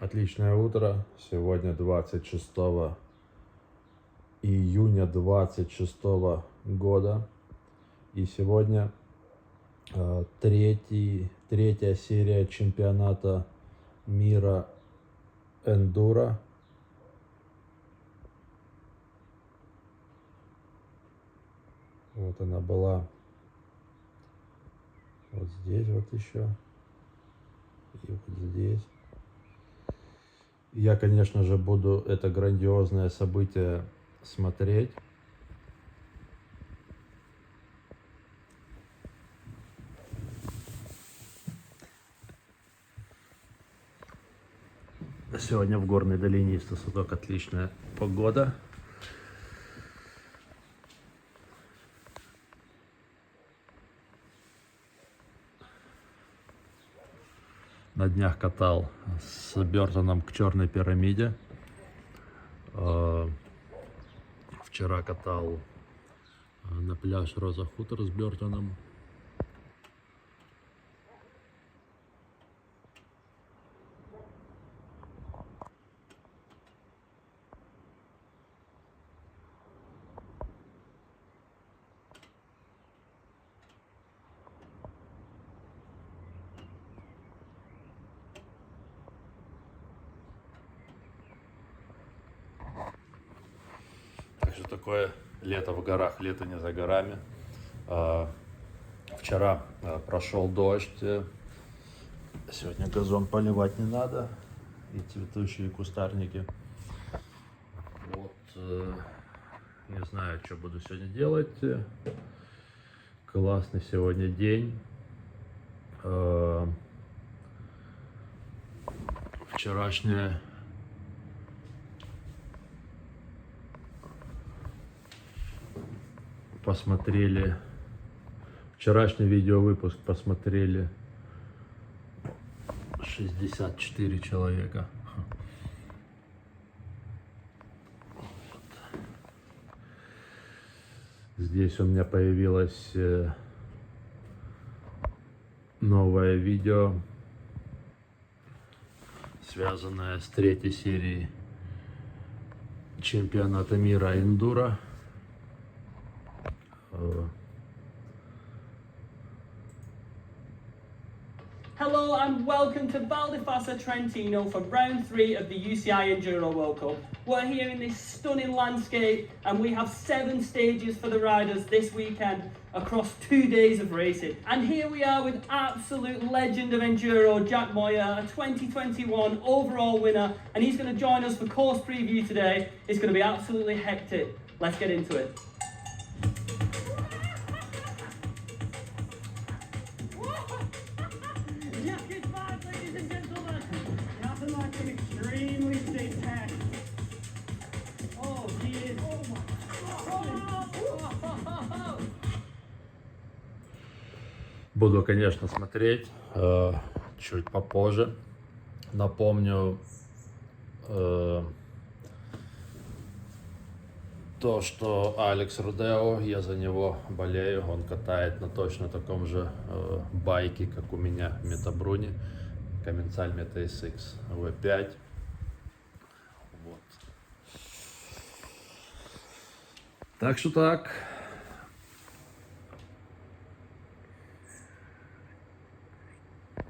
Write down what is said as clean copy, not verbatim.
Отличное утро. Сегодня 26 июня 26 года. И сегодня третья серия чемпионата мира эндуро. Вот она была вот здесь вот еще. И вот здесь. Я, конечно же, буду это грандиозное событие смотреть. Сегодня в Горной долине Истосоток отличная погода. На днях катал с Бертоном к Черной пирамиде. Вчера катал на пляж Роза Хутор с Бертоном. Так что такое лето в горах, лето не за горами. Вчера прошел дождь, сегодня газон поливать не надо, и цветущие кустарники. Вот, не знаю, что буду сегодня делать. Классный сегодня день. Вчерашняя посмотрели, вчерашний видеовыпуск посмотрели 64 человека. Вот. Здесь у меня появилось новое видео, связанное с третьей серией чемпионата мира эндуро. Hello and welcome to Val di Fassa Trentino for round 3 of the UCI Enduro World Cup. We're here in this stunning landscape and we have 7 stages for the riders this weekend across 2 days of racing. And here we are with absolute legend of Enduro, Jack Moyer, a 2021 overall winner, and he's going to join us for course preview today. It's going to be absolutely hectic. Let's get into it. Буду, конечно, смотреть чуть попозже. Напомню то, что Алекс Родео, я за него болею, он катает на точно таком же байке, как у меня, Метабруни, Commencal Meta SX V5. Вот. Так что так.